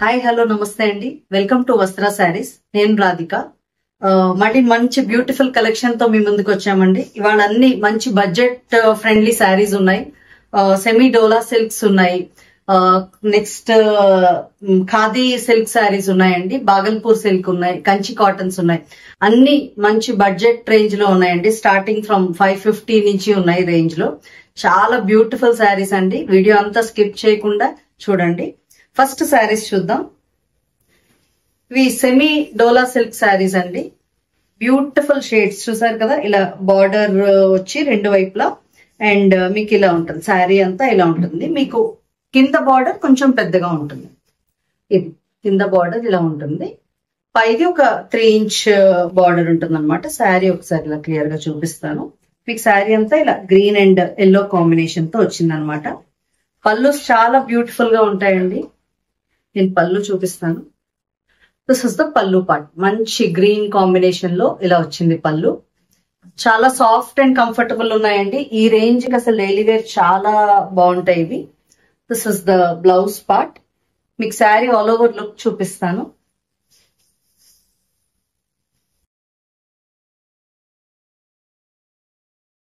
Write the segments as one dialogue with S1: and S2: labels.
S1: Hi hello నమస్తే అండి. Welcome to వస్త్ర శారీస్. నేను రాధిక. మళ్ళీ మంచి బ్యూటిఫుల్ కలెక్షన్ తో మీ ముందుకు వచ్చామండి. ఇవాళ అన్ని మంచి బడ్జెట్ ఫ్రెండ్లీ శారీస్ ఉన్నాయి. సెమీ డోలా సిల్క్స్ ఉన్నాయి. నెక్స్ట్ ఖాదీ సిల్క్ శారీస్ ఉన్నాయండి. బాగల్పూర్ సిల్క్ ఉన్నాయి. కంచి కాటన్స్ ఉన్నాయి. అన్ని మంచి బడ్జెట్ రేంజ్ లో ఉన్నాయండి. స్టార్టింగ్ ఫ్రమ్ 550 నుంచి ఉన్నాయి రేంజ్ లో. చాలా బ్యూటిఫుల్ శారీస్ అండి. వీడియో అంతా స్కిప్ చేయకుండా చూడండి. ఫస్ట్ శారీస్ చూద్దాం. ఇవి సెమీ డోలా సిల్క్ శారీస్ అండి. బ్యూటిఫుల్ షేడ్స్ చూసారు కదా, ఇలా బార్డర్ వచ్చి రెండు వైపులా అండ్ మీకు ఇలా ఉంటుంది. శారీ అంతా ఇలా ఉంటుంది. మీకు కింద బార్డర్ కొంచెం పెద్దగా ఉంటుంది. ఇది కింద బార్డర్ ఇలా ఉంటుంది. పైది ఒక 3 ఇంచ్ బార్డర్ ఉంటుంది అనమాట. శారీ ఒకసారి ఇలా క్లియర్ గా చూపిస్తాను మీకు. శారీ అంతా ఇలా గ్రీన్ అండ్ ఎల్లో కాంబినేషన్ తో వచ్చిందనమాట. పళ్ళు చాలా బ్యూటిఫుల్ గా ఉంటాయండి. నేను పళ్ళు చూపిస్తాను. దిస్ ఇస్ ద పళ్ళు పార్ట్. మంచి గ్రీన్ కాంబినేషన్ లో ఇలా వచ్చింది పళ్ళు. చాలా సాఫ్ట్ అండ్ కంఫర్టబుల్ ఉన్నాయండి. ఈ రేంజ్ కి అసలు డైలీ వేర్ చాలా బాగుంటాయి ఇవి. This is the blouse part. మీకు శారీ ఆల్ ఓవర్ లుక్ చూపిస్తాను.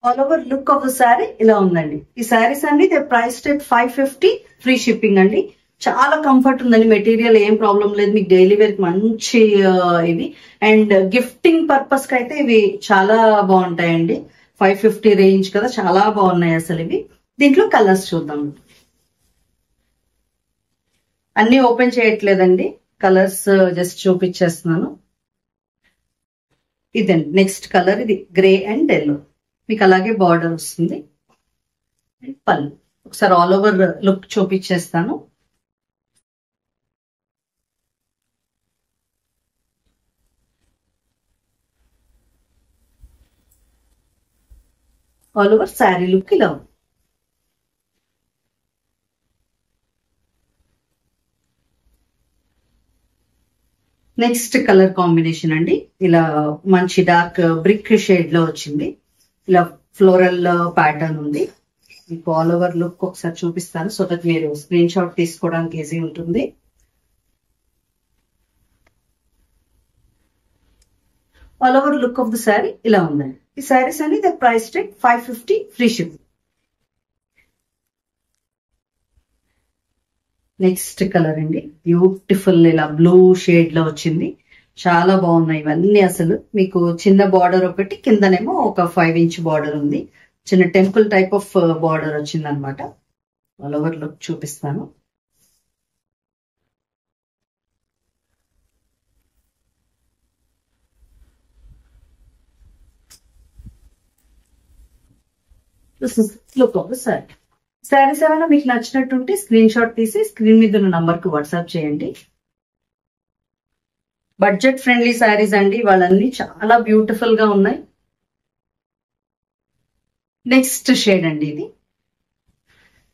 S1: All over look of the sari ఇలా ఉందండి. ఈ శారీస్ అండి they priced at 550, free shipping అండి. చాలా కంఫర్ట్ ఉందండి. మెటీరియల్ ఏం ప్రాబ్లం లేదు. మీకు డైలీ వేర్ మంచి ఇవి అండ్ గిఫ్టింగ్ పర్పస్ కి అయితే ఇవి చాలా బాగుంటాయండి. 550 రేంజ్ కదా, చాలా బాగున్నాయి అసలు ఇవి. దీంట్లో కలర్స్ చూద్దాం. అన్ని ఓపెన్ చేయట్లేదండి, కలర్స్ జస్ట్ చూపించేస్తున్నాను. ఇదండి నెక్స్ట్ కలర్. ఇది గ్రే అండ్ ఎల్లో. మీకు అలాగే బార్డర్ వస్తుంది. పళ్ళు ఒకసారి ఆల్ ఓవర్ లుక్ చూపించేస్తాను. ఆల్ ఓవర్ శారీ లుక్ ఇలా ఉంది. నెక్స్ట్ కలర్ కాంబినేషన్ అండి. ఇలా మంచి డార్క్ బ్రిక్ షేడ్ లో వచ్చింది. ఇలా ఫ్లోరల్ ప్యాటర్న్ ఉంది. మీకు ఆల్ ఓవర్ లుక్ ఒకసారి చూపిస్తాను సో దట్ మీరు స్క్రీన్ షాట్ తీసుకోవడానికి ఈజీ ఉంటుంది. All over look of the sari ఇలా ఉందండి. ఈ శారీస్ అన్ని the price tech 550, free shipping. Next colour అండి. బ్యూటిఫుల్ ఇలా బ్లూ షేడ్ లో వచ్చింది. చాలా బాగున్నాయి ఇవన్నీ. అసలు మీకు చిన్న బార్డర్ ఒకటి, కిందనేమో ఒక 5 ఇంచ్ బార్డర్ ఉంది. చిన్న టెంపుల్ టైప్ ఆఫ్ బార్డర్ వచ్చింది అనమాట. ఆల్ ఓవర్ లుక్ చూపిస్తాను. Look of the sari. Saris ఏమైనా మీకు నచ్చినట్టుంటే స్క్రీన్ షాట్ తీసి స్క్రీన్ మీద ఉన్న నంబర్ కు వాట్సాప్ చేయండి. బడ్జెట్ ఫ్రెండ్లీ శారీస్ అండి. వాళ్ళన్నీ చాలా బ్యూటిఫుల్ గా ఉన్నాయి. నెక్స్ట్ షేడ్ అండి ఇది.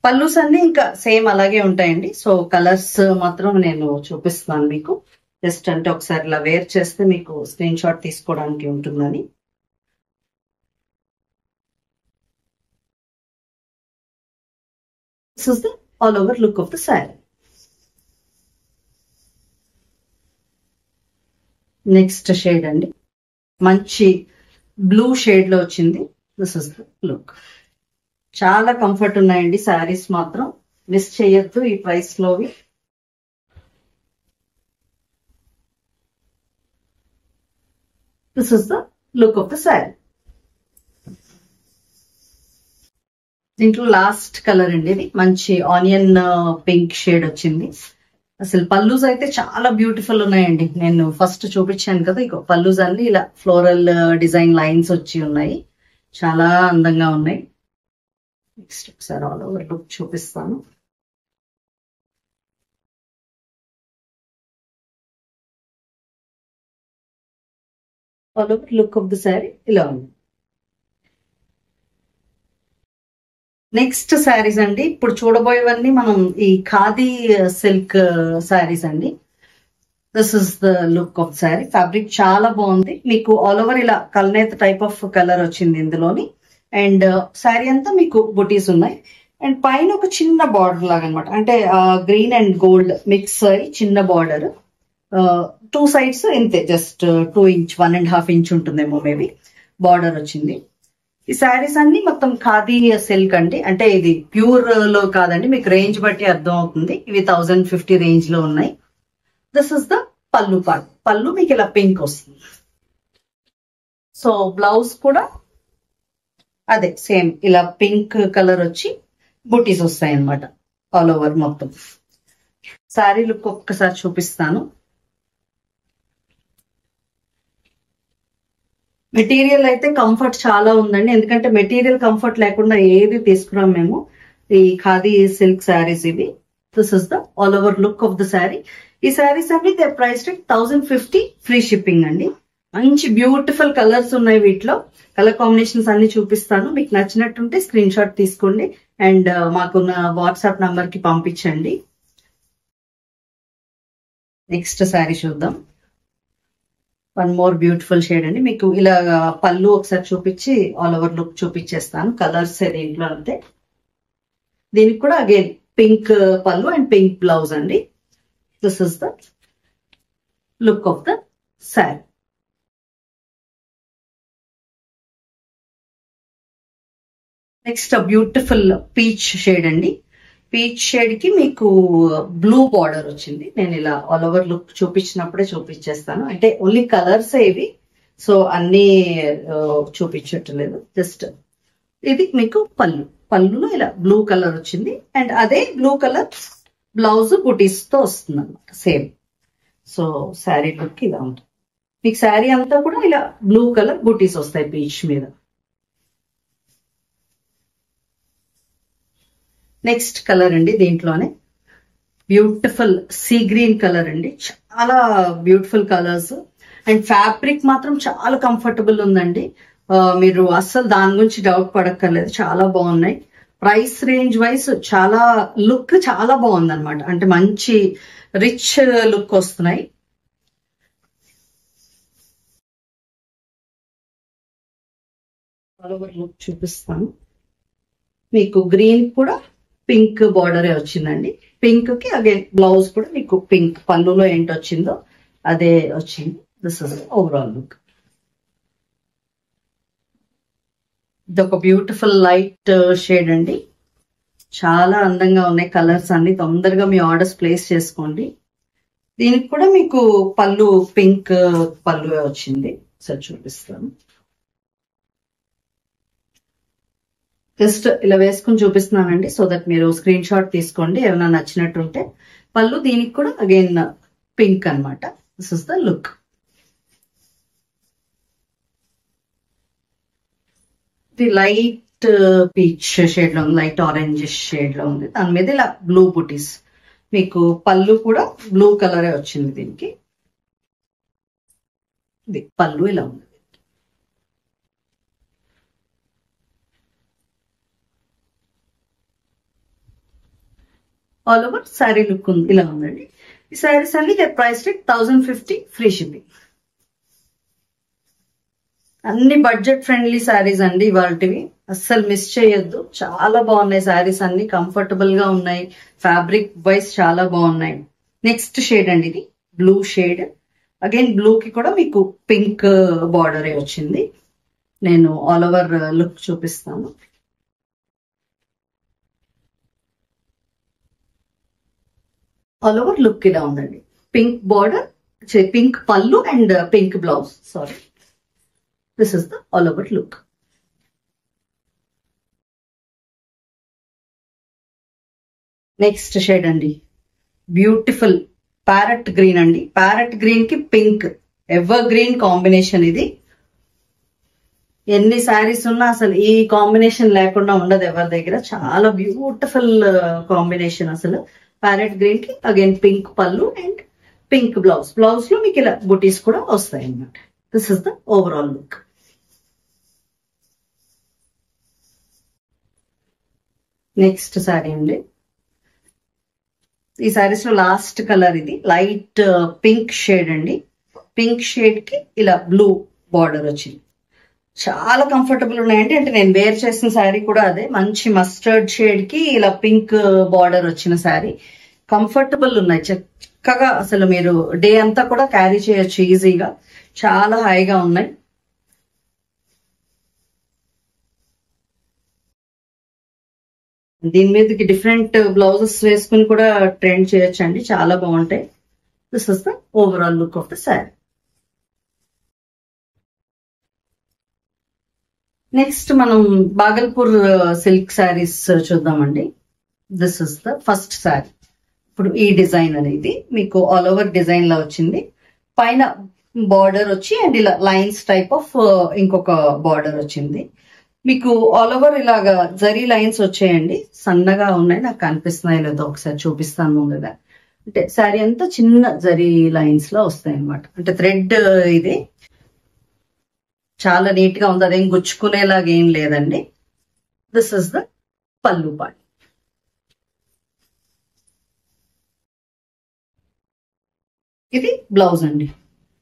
S1: పల్లూస్ అన్ని ఇంకా సేమ్ అలాగే ఉంటాయండి. సో కలర్స్ మాత్రం నేను చూపిస్తున్నాను మీకు. జస్ట్ అంటే ఒకసారి ఇలా వేర్ చేస్తే మీకు స్క్రీన్ షాట్ తీసుకోవడానికి ఉంటుందని. This is the all over look of the saree. Next shade అండి. మంచి బ్లూ షేడ్ లో వచ్చింది. This is the look. చాలా కంఫర్ట్ ఉన్నాయండి శారీస్ మాత్రం. మిస్ చేయొద్దు ఈ ప్రైస్ లోవి. This is the look of the sari. దీంట్లో లాస్ట్ కలర్ అండి. ఇది మంచి ఆనియన్ పింక్ షేడ్ వచ్చింది. అసలు పల్లూస్ అయితే చాలా బ్యూటిఫుల్ ఉన్నాయండి. నేను ఫస్ట్ చూపించాను కదా, ఇక పల్లూస్ అన్ని ఇలా ఫ్లోరల్ డిజైన్ లైన్స్ వచ్చి ఉన్నాయి. చాలా అందంగా ఉన్నాయి. నెక్స్ట్ ఒకసారి ఆల్ ఓవర్ లుక్ చూపిస్తాను. All over look of the sari ఇలా ఉంది. నెక్స్ట్ శారీస్ అండి. ఇప్పుడు చూడబోయేవన్నీ మనం ఈ ఖాదీ సిల్క్ శారీస్ అండి. This is the look of sari. Fabric చాలా బాగుంది. మీకు ఆల్ ఓవర్ ఇలా కల్నేత టైప్ ఆఫ్ కలర్ వచ్చింది ఇందులోని. అండ్ శారీ అంతా మీకు బుటీస్ ఉన్నాయి. అండ్ పైన ఒక చిన్న బార్డర్ లాగా అనమాట, అంటే గ్రీన్ అండ్ గోల్డ్ మిక్స్ అయ్యి చిన్న బార్డర్, 2 sides ఇంతే, జస్ట్ 2 inch 1.5 inch ఉంటుందేమో మేబీ బార్డర్ వచ్చింది. ఈ శారీస్ అన్ని మొత్తం ఖాదీ సిల్క్ అండి, అంటే ఇది ప్యూర్ లో కాదండి, మీకు రేంజ్ బట్టి అర్థం అవుతుంది. ఇవి 1050 రేంజ్ లో ఉన్నాయి. దిస్ ఇస్ ద పల్లు పార్ట్. పల్లు మీకు ఇలా పింక్ వస్తుంది. సో బ్లౌజ్ కూడా అదే సేమ్ ఇలా పింక్ కలర్ వచ్చి బుటీస్ వస్తాయి అన్నమాట ఆల్ ఓవర్ మొత్తం. శారీ లుక్ ఒక్కసారి చూపిస్తాను. మెటీరియల్ అయితే కంఫర్ట్ చాలా ఉందండి, ఎందుకంటే మెటీరియల్ కంఫర్ట్ లేకుండా ఏది తీసుకున్నాం మేము. ఈ ఖాదీ సిల్క్ శారీస్ ఇవి. This is the all over look of the sari. ఈ శారీస్ అన్ని దే ప్రైస్ 1050 ఫ్రీ షిప్పింగ్ అండి. మంచి బ్యూటిఫుల్ కలర్స్ ఉన్నాయి వీటిలో. కలర్ కాంబినేషన్స్ అన్ని చూపిస్తాను. మీకు నచ్చినట్టుంటే స్క్రీన్ షాట్ తీసుకోండి అండ్ మాకున్న వాట్సాప్ నంబర్ కి పంపించండి. నెక్స్ట్ శారీ చూద్దాం. వన్ మోర్ బ్యూటిఫుల్ షేడ్ అండి. మీకు ఇలా పళ్ళు ఒకసారి చూపించి ఆల్ ఓవర్ లుక్ చూపించేస్తాను. కలర్స్ దీంట్లో అంతే. దీనికి కూడా అగైన్ పింక్ పళ్ళు అండ్ పింక్ బ్లౌజ్ అండి. This is the look of the sari. Next beautiful peach shade అండి. పీచ్ షేడ్ కి మీకు బ్లూ బార్డర్ వచ్చింది. నేను ఇలా ఆల్ ఓవర్ లుక్ చూపించినప్పుడే చూపించేస్తాను, అంటే ఓన్లీ కలర్స్ ఇవి, సో అన్ని చూపించట్లేదు. జస్ట్ ఇది మీకు పళ్ళు. పళ్ళులో ఇలా బ్లూ కలర్ వచ్చింది అండ్ అదే బ్లూ కలర్ బ్లౌజ్ బుటీస్ తో వస్తుంది అనమాట సేమ్. సో శారీ లుక్ ఇలా ఉంటుంది. మీకు శారీ అంతా కూడా ఇలా బ్లూ కలర్ బుటీస్ వస్తాయి పీచ్ మీద. నెక్స్ట్ కలర్ అండి, దీంట్లోనే బ్యూటిఫుల్ సీ గ్రీన్ కలర్ అండి. చాలా బ్యూటిఫుల్ కలర్స్ అండ్ ఫ్యాబ్రిక్ మాత్రం చాలా కంఫర్టబుల్ ఉందండి. మీరు అస్సలు దాని గురించి డౌట్ పడక్కర్లేదు, చాలా బాగున్నాయి. ప్రైస్ రేంజ్ వైజ్ చాలా లుక్ చాలా బాగుంది అనమాట, అంటే మంచి రిచ్ లుక్ వస్తున్నాయి. ఆల్ ఓవర్ లుక్ చూపిస్తాను. మీకు గ్రీన్ కూడా పింక్ బార్డరే వచ్చిందండి. పింక్ కి అగైన్ బ్లౌజ్ కూడా మీకు పింక్, పళ్ళులో ఏంటి వచ్చిందో అదే వచ్చింది. This is overall look. ఇది ఒక బ్యూటిఫుల్ లైట్ షేడ్ అండి. చాలా అందంగా ఉన్నాయి కలర్స్ అన్ని. తొందరగా మీ ఆర్డర్స్ ప్లేస్ చేసుకోండి. దీనికి కూడా మీకు పళ్ళు పింక్ పళ్ళు వచ్చింది. సరే చూపిస్తాను. జస్ట్ ఇలా వేసుకుని చూపిస్తున్నానండి, సో దట్ మీరు స్క్రీన్ షాట్ తీసుకోండి ఏమైనా నచ్చినట్టుంటే. పళ్ళు దీనికి కూడా అగైన్ పింక్ అనమాట. This is the look. ఇది లైట్ పీచ్ షేడ్ లో ఉంది, లైట్ ఆరెంజ్ షేడ్ లో ఉంది. దాని మీద ఇలా బ్లూ బుటీస్. మీకు పళ్ళు కూడా బ్లూ కలరే వచ్చింది దీనికి. ఇది పళ్ళు ఇలా ఉంది. ఆల్ ఓవర్ శారీ లుక్ ఉంది ఇలా ఉందండి. ఈ శారీస్ అన్ని ప్రైస్ 1050 ఫ్రీ షిప్పింగ్. అన్ని బడ్జెట్ ఫ్రెండ్లీ శారీస్ అండి ఇవాళవి, అస్సలు మిస్ చేయొద్దు. చాలా బాగున్నాయి శారీస్ అన్ని, కంఫర్టబుల్ గా ఉన్నాయి, ఫ్యాబ్రిక్ వైజ్ చాలా బాగున్నాయి. నెక్స్ట్ షేడ్ అండి, ఇది బ్లూ షేడ్. అగైన్ బ్లూ కి కూడా మీకు పింక్ బార్డరే వచ్చింది. నేను ఆల్ ఓవర్ లుక్ చూపిస్తాను. ఆల్ ఓవర్ లుక్ ఇలా ఉందండి. పింక్ బార్డర్, పింక్ పళ్ళు and pink blouse. Sorry, this is the all over look. Next shade అండి, బ్యూటిఫుల్ ప్యారెట్ గ్రీన్ అండి. ప్యారెట్ గ్రీన్ కి పింక్, ఎవర్ గ్రీన్ కాంబినేషన్ ఇది. ఎన్ని శారీస్ ఉన్నా అసలు ఈ కాంబినేషన్ లేకుండా ఉండదు ఎవరి దగ్గర. చాలా బ్యూటిఫుల్ కాంబినేషన్ అసలు. ప్యారెట్ గ్రీన్ కి అగైన్ పింక్ పళ్ళు అండ్ పింక్ బ్లౌజ్. బ్లౌజ్ లో మీకు ఇలా బుటీస్ కూడా వస్తాయి అన్నమాట. This is the overall look. Next sari అండి. ఈ శారీస్ లో లాస్ట్ కలర్ ఇది లైట్ పింక్ షేడ్ అండి. పింక్ షేడ్ కి ఇలా బ్లూ బార్డర్ వచ్చింది. చాలా కంఫర్టబుల్ ఉన్నాయండి. అంటే నేను వేర్ చేసిన శారీ కూడా అదే, మంచి మస్టర్డ్ షేడ్ కి ఇలా పింక్ బార్డర్ వచ్చిన శారీ. కంఫర్టబుల్ ఉన్నాయి చక్కగా, అసలు మీరు డే అంతా కూడా క్యారీ చేయొచ్చు ఈజీగా, చాలా హాయిగా ఉన్నాయి. దీని మీదకి డిఫరెంట్ బ్లౌజెస్ వేసుకుని కూడా ట్రెండ్ చేయొచ్చు అండి, చాలా బాగుంటాయి. This is the overall look of the sari. Next మనం బాగల్పూర్ సిల్క్ శారీస్ చూద్దామండి. This is the first sari. ఇప్పుడు ఈ డిజైన్ అనేది మీకు ఆల్ ఓవర్ డిజైన్ లా వచ్చింది. పైన బార్డర్ వచ్చి అండ్ ఇలా లైన్స్ టైప్ ఆఫ్ ఇంకొక బార్డర్ వచ్చింది. మీకు ఆల్ ఓవర్ ఇలాగా జరీ లైన్స్ వచ్చాయండి, సన్నగా ఉన్నాయి, నాకు కనిపిస్తున్నాయి లేదో ఒకసారి చూపిస్తాను ముందుగా. అంటే శారీ అంతా చిన్న జరీ లైన్స్ లో వస్తాయి అనమాట. అంటే థ్రెడ్ ఇది చాలా నీట్ గా ఉంది, అదేం గుచ్చుకునేలాగా ఏం లేదండి. దిస్ ఇస్ ద పల్లు పార్ట్. ఇది బ్లౌజ్ అండి.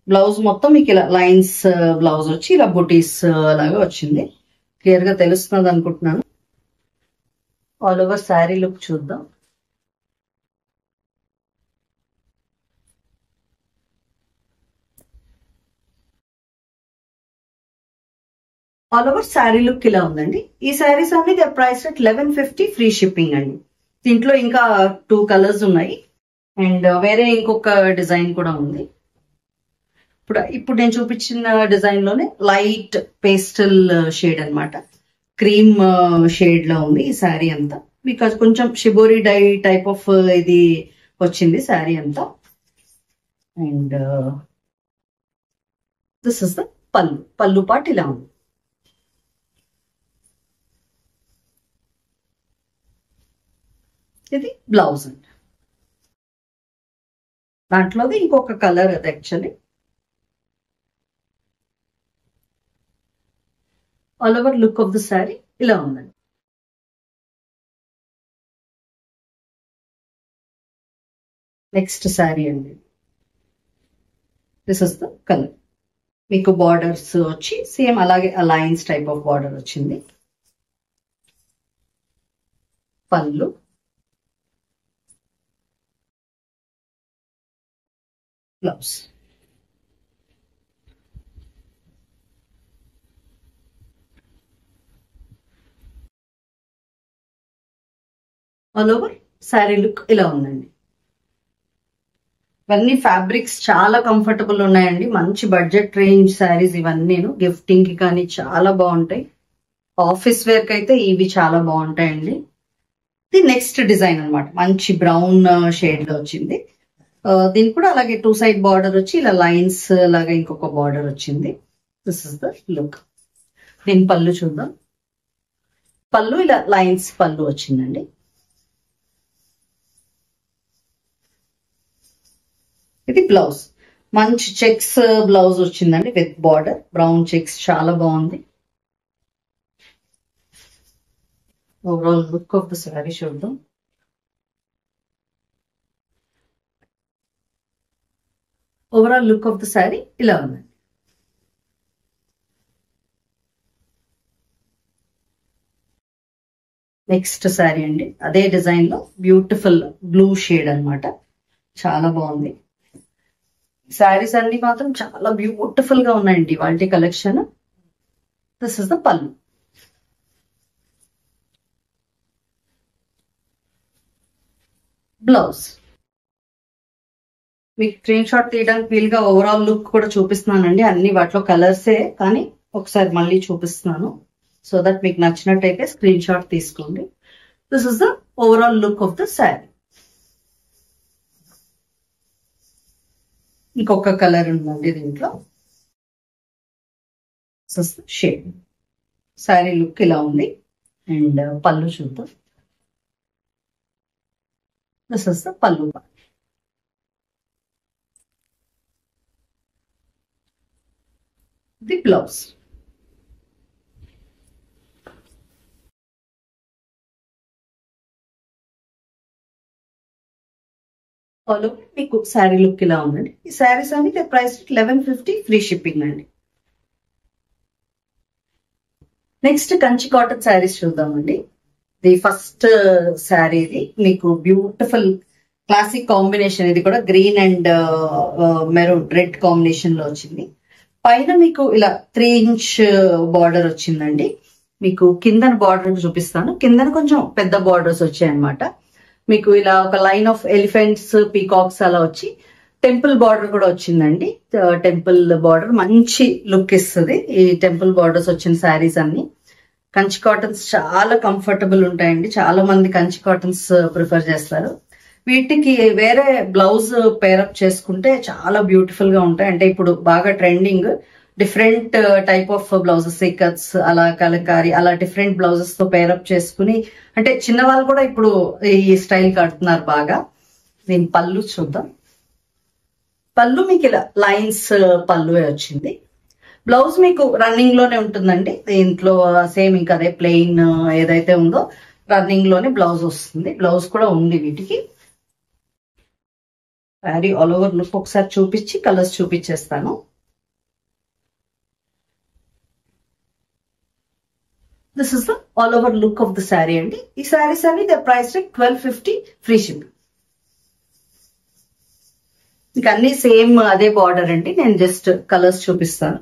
S1: బ్లౌజ్ మొత్తం మీకు ఇలా లైన్స్ బ్లౌజ్ వచ్చి ఇలా బుటీస్ లాగా వచ్చింది. క్లియర్ గా తెలుస్తున్నది అనుకుంటున్నాను. ఆల్ ఓవర్ శారీ లుక్ చూద్దాం. ఆల్ ఓవర్ శారీ లుక్ ఇలా ఉందండి. ఈ శారీస్ అన్ని they price at 1150 free shipping అండి. దీంట్లో ఇంకా 2 కలర్స్ ఉన్నాయి అండ్ వేరే ఇంకొక డిజైన్ కూడా ఉంది. ఇప్పుడు నేను చూపించిన డిజైన్ లోనే లైట్ పేస్టల్ షేడ్ అన్నమాట, క్రీమ్ షేడ్ లో ఉంది ఈ శారీ అంతా. బికాజ్ కొంచెం షిబోరి డై టైప్ ఆఫ్ ఇది వచ్చింది శారీ అంతా. అండ్ దిస్ ఇస్ ద పల్లు పార్ట్ ఇలా ఉంది. ఇది బ్లౌజ్ అండి. దాంట్లోది ఇంకొక కలర్ అది actually. All over look of the sari ఇలా ఉందండి. నెక్స్ట్ శారీ అండి. This is the colour. మీకు బార్డర్స్ వచ్చి సేమ్ అలాగే లైన్స్ టైప్ ఆఫ్ బార్డర్ వచ్చింది. పళ్ళు, blouse. All over sari look ఇలా ఉందండి. ఇవన్నీ ఫ్యాబ్రిక్స్ చాలా కంఫర్టబుల్ ఉన్నాయండి, మంచి బడ్జెట్ రేంజ్ శారీస్ ఇవన్నీ. గిఫ్టింగ్ కి కానీ చాలా బాగుంటాయి. ఆఫీస్ వేర్ కి అయితే ఇవి చాలా బాగుంటాయండి. ఇది నెక్స్ట్ డిజైన్ అన్నమాట, మంచి బ్రౌన్ షేడ్ లో వచ్చింది. దీనికి కూడా అలాగే 2 సైడ్ బార్డర్ వచ్చి ఇలా లైన్స్ లాగా ఇంకొక బార్డర్ వచ్చింది. This is the look. దీని పళ్ళు చూద్దాం. పళ్ళు ఇలా లైన్స్ పళ్ళు వచ్చిందండి. ఇది బ్లౌజ్, మంచి చెక్స్ బ్లౌజ్ వచ్చిందండి విత్ బార్డర్, బ్రౌన్ చెక్స్, చాలా బాగుంది. Overall look of the sari చూద్దాం. Overall look of the sari ఇలా ఉందండి. నెక్స్ట్ శారీ అండి. అదే డిజైన్ లో బ్యూటిఫుల్ బ్లూ షేడ్ అన్నమాట, చాలా బాగుంది. శారీస్ అన్ని మాత్రం చాలా బ్యూటిఫుల్ గా ఉన్నాయండి వాటి కలెక్షన్. దిస్ ఇస్ ద పల్లు. బ్లౌజ్. మీకు స్క్రీన్ షాట్ తీయడానికి వీలుగా ఓవరాల్ లుక్ కూడా చూపిస్తున్నానండి. అన్ని వాటిలో కలర్సే, కానీ ఒకసారి మళ్ళీ చూపిస్తున్నాను సో దట్ మీకు నచ్చినట్టయితే స్క్రీన్ షాట్ తీసుకోండి. This is the overall look of the sari. ఇంకొక కలర్ ఉందండి దీంట్లో. షేడ్. శారీ లుక్ ఇలా ఉంది అండ్ పళ్ళు చూద్దాం. దిస్ ఇస్ ద పళ్ళు part. The blouse. All over మీకు శారీ లుక్ ఇలా ఉందండి. ఈ శారీస్ అన్ని ప్రైస్ 1150 ఫ్రీ షిప్పింగ్ అండి. నెక్స్ట్ కంచి కాటన్ శారీస్ చూద్దామండి. ఇది ఫస్ట్ శారీ. ఇది మీకు బ్యూటిఫుల్ క్లాసిక్ కాంబినేషన్. ఇది కూడా green and maroon red combination లో వచ్చింది. పైన మీకు ఇలా 3 ఇంచ్ బార్డర్ వచ్చిందండి. మీకు కిందన బార్డర్ చూపిస్తాను. కిందన కొంచెం పెద్ద బార్డర్స్ వచ్చాయి అనమాట. మీకు ఇలా ఒక లైన్ ఆఫ్ ఎలిఫెంట్స్, పీకాక్స్ అలా వచ్చి టెంపుల్ బార్డర్ కూడా వచ్చిందండి. టెంపుల్ బార్డర్ మంచి లుక్ ఇస్తుంది. ఈ టెంపుల్ బార్డర్స్ వచ్చిన శారీస్ అన్ని కంచి కాటన్స్ చాలా కంఫర్టబుల్ ఉంటాయండి. చాలా మంది కంచి కాటన్స్ ప్రిఫర్ చేస్తారు. వీటికి వేరే బ్లౌజ్ పేరప్ చేసుకుంటే చాలా బ్యూటిఫుల్ గా ఉంటాయి. అంటే ఇప్పుడు బాగా trending different type of blouses, సికట్స్, అలా కలంకారీ, అలా డిఫరెంట్ బ్లౌజెస్ తో పేరప్ చేసుకుని, అంటే చిన్న వాళ్ళు కూడా ఇప్పుడు ఈ స్టైల్ కడుతున్నారు బాగా. దీని పళ్ళు చూద్దాం. పళ్ళు మీకు ఇలా లైన్స్ పళ్ళువే వచ్చింది. బ్లౌజ్ మీకు రన్నింగ్ లోనే ఉంటుందండి. దీంట్లో సేమ్ ఇంకా అదే ప్లెయిన్ ఏదైతే ఉందో రన్నింగ్ లోనే బ్లౌజ్ వస్తుంది. బ్లౌజ్ కూడా ఉంది వీటికి. శారీ ఆల్ ఓవర్ లుక్ ఒకసారి చూపించి కలర్స్ చూపించేస్తాను. This is the all over look of the sari అండి. ఈ శారీస్ అన్ని ద ప్రైస్ 1250 ఫ్రీ షిప్పింగ్. ఇక అన్ని సేమ్ అదే బార్డర్ అండి. నేను జస్ట్ కలర్స్ చూపిస్తాను.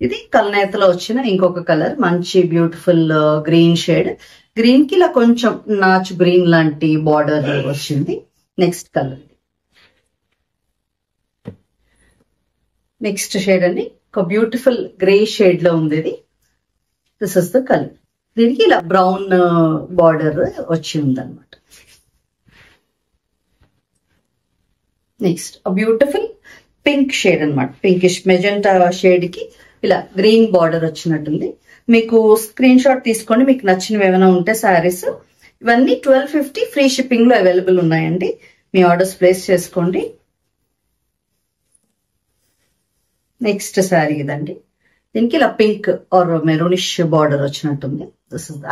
S1: ఇది కల్నేతలో వచ్చిన ఇంకొక కలర్, మంచి బ్యూటిఫుల్ గ్రీన్ షేడ్. గ్రీన్ కి ఇలా కొంచెం నాచ్ గ్రీన్ లాంటి బార్డర్ వచ్చింది. నెక్స్ట్ కలర్, నెక్స్ట్ షేడ్ అండి. ఒక బ్యూటిఫుల్ గ్రే షేడ్ లో ఉంది ఇది. This is the colour. దీనికి ఇలా బ్రౌన్ బార్డర్ వచ్చి ఉందన్నమాట. నెక్స్ట్ బ్యూటిఫుల్ పింక్ షేడ్ అనమాట. పింకిష్ మెజెంటా షేడ్ కి ఇలా గ్రీన్ బార్డర్ వచ్చినట్టుంది. మీకు స్క్రీన్ షాట్ తీసుకోండి, మీకు నచ్చినవి ఏమైనా ఉంటే శారీస్. ఇవన్నీ 1250 ఫ్రీ షిప్పింగ్ లో అవైలబుల్ ఉన్నాయండి. మీ ఆర్డర్స్ ప్లేస్ చేసుకోండి. నెక్స్ట్ శారీ ఇదండి. దీనికి ఇలా పింక్ ఆర్ మెరూనిష్ బార్డర్ వచ్చినట్టుంది.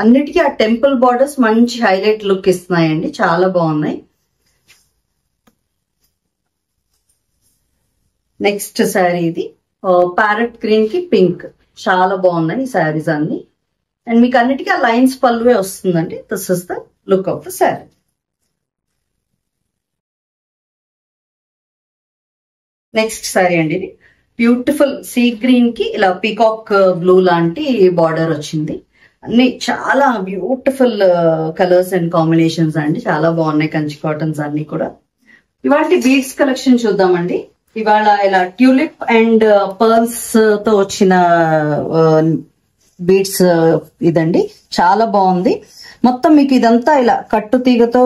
S1: అన్నిటికీ ఆ టెంపుల్ బార్డర్స్ మంచి హైలైట్ లుక్ ఇస్తున్నాయండి. చాలా బాగున్నాయి. నెక్స్ట్ శారీ ఇది ప్యారెట్ గ్రీన్ కి పింక్. చాలా బాగున్నాయి ఈ శారీస్ అన్ని. అండ్ మీకు అన్నిటికీ ఆ లైన్స్ పళ్ళువే వస్తుందండి. This is the look of the sari. Next sari అండి. ఇది బ్యూటిఫుల్ సీ గ్రీన్ కి ఇలా పీకాక్ బ్లూ లాంటి బార్డర్ వచ్చింది. అన్ని చాలా బ్యూటిఫుల్ కలర్స్ అండ్ కాంబినేషన్స్ అండి. చాలా బాగున్నాయి కంచి కాటన్స్ అన్ని కూడా. ఇవాళ బీడ్స్ కలెక్షన్ చూద్దామండి. ఇవాళ ఇలా ట్యూలిప్ అండ్ పర్ల్స్ తో వచ్చిన బీడ్స్ ఇదండి. చాలా బాగుంది. మొత్తం మీకు ఇదంతా ఇలా కట్టు తీగతో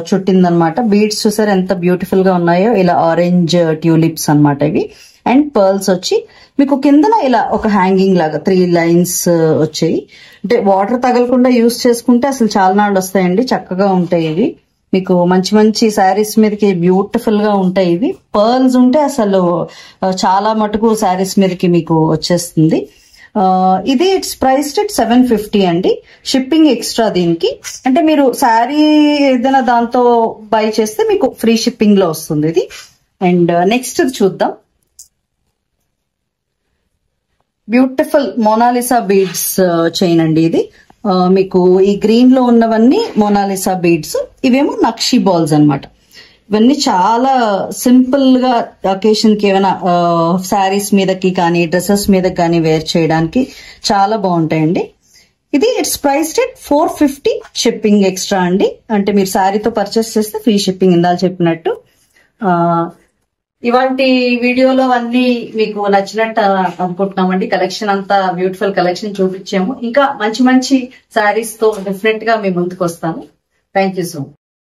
S1: చుట్టిందనమాట. బీడ్స్ చూసారు ఎంత బ్యూటిఫుల్ గా ఉన్నాయో. ఇలా ఆరెంజ్ ట్యూలిప్స్ అనమాట ఇవి. అండ్ పర్ల్స్ వచ్చి మీకు కిందన ఇలా ఒక హ్యాంగింగ్ లాగా 3 లైన్స్ వచ్చాయి. అంటే వాటర్ తగలకుండా యూస్ చేసుకుంటే అసలు చాలా నాళ్ళు వస్తాయండి. చక్కగా ఉంటాయి ఇవి. మీకు మంచి మంచి శారీస్ మీదకి బ్యూటిఫుల్ గా ఉంటాయి ఇవి. పర్ల్స్ ఉంటే అసలు చాలా మటుకు శారీస్ మీదకి మీకు వచ్చేస్తుంది. ఇది ఇట్స్ ప్రైస్డ్ at 750 అండి. షిప్పింగ్ ఎక్స్ట్రా దీనికి. అంటే మీరు శారీ ఏదైనా దాంతో బై చేస్తే మీకు ఫ్రీ షిప్పింగ్ లో వస్తుంది ఇది. అండ్ నెక్స్ట్ చూద్దాం. బ్యూటిఫుల్ మోనాలిసా బీడ్స్ చైన్ అండి ఇది. మీకు ఈ గ్రీన్ లో ఉన్నవన్నీ మోనాలిసా బీడ్స్. ఇవేమో నక్షి బాల్స్ అన్నమాట. ఇవన్నీ చాలా సింపుల్ గా అకేషన్ కి ఏమైనా శారీస్ మీదకి కానీ డ్రెస్సెస్ మీద కానీ వేర్ చేయడానికి చాలా బాగుంటాయండి. ఇది it's priced at 450 shipping extra అండి. అంటే మీరు శారీతో పర్చేస్ చేస్తే ఫ్రీ షిప్పింగ్ ఇందాక చెప్పినట్టు. ఇవాంటి వీడియోలో అన్ని మీకు నచ్చినట్టు అనుకుంటున్నామండి. కలెక్షన్ అంతా బ్యూటిఫుల్ కలెక్షన్ చూపించాము. ఇంకా మంచి మంచి శారీస్ తో డెఫినెట్ గా మీ ముందుకు వస్తాను. Thank you so much.